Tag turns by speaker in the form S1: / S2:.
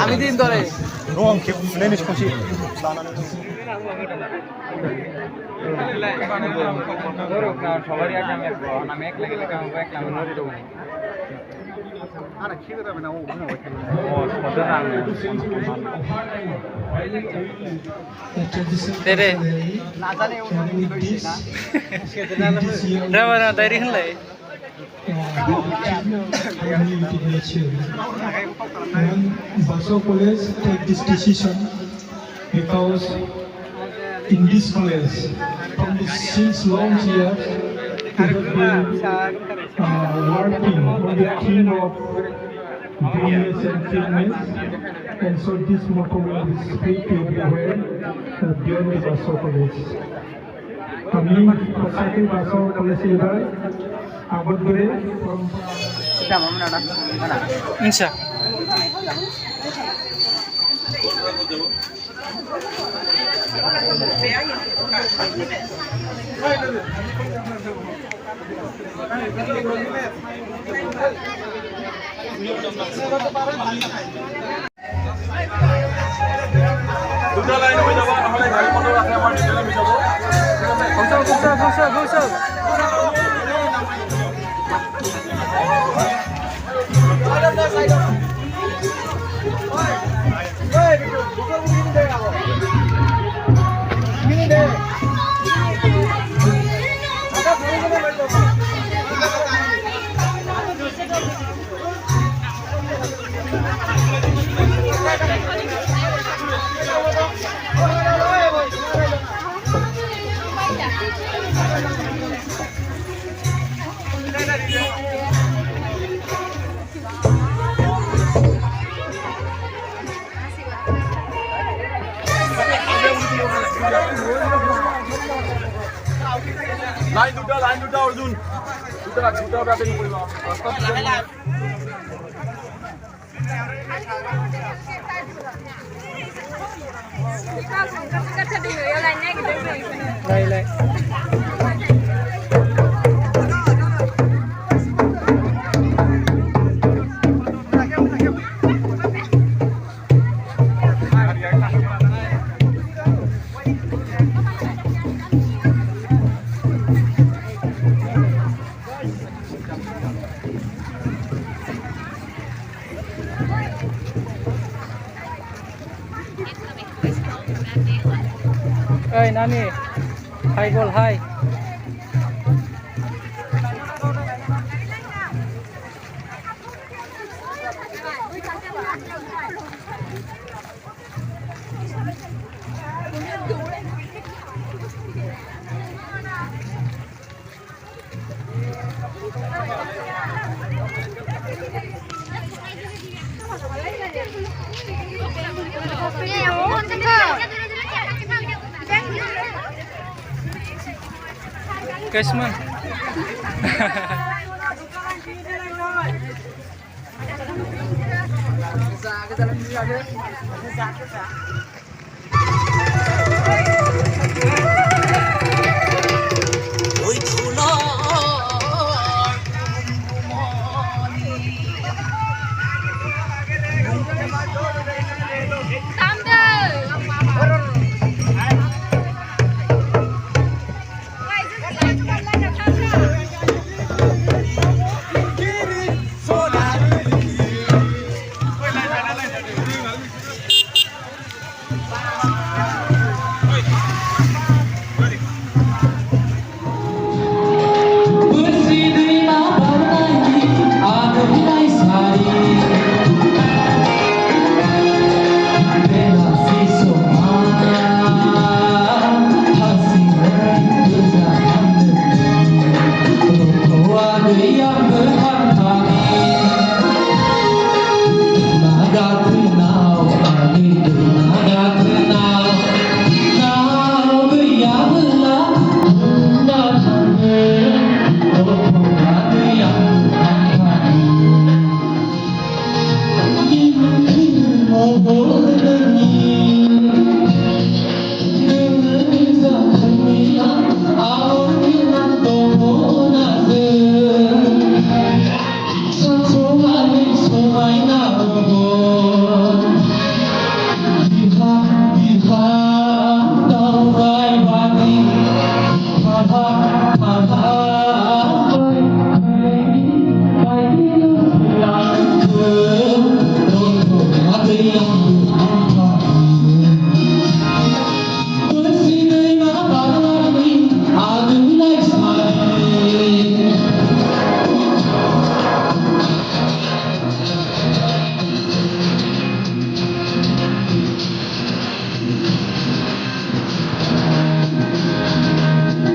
S1: আমি দিন ধরে
S2: রং কে নেনিস খুশি
S1: সবারই আগে আমি এক লাগে আরে খিদে যাবে না ও তেরে না জানে ও না না দাইরি হলাই
S3: Basugaon College take this decision because in this college, since long years, we have been working on the theme of greenness and cleanness, and so this motto will be spread everywhere beyond the Basugaon College. আমি প্রত্যেকটি Basugaon College এবার আবদ্ধ করে
S1: ইনশা
S2: দুটা line হয়ে যাব নহলে গাড়ী মটৰ আছে আমাৰ ডিটেইল আমি যাব
S1: ঘুষা
S2: লাইন দুটা অর্জুন দুটা ব্যাটিং কৰিব
S1: লাই Ơi Nani, hai gol hai. Kasman. Jaga jalan dulu ada.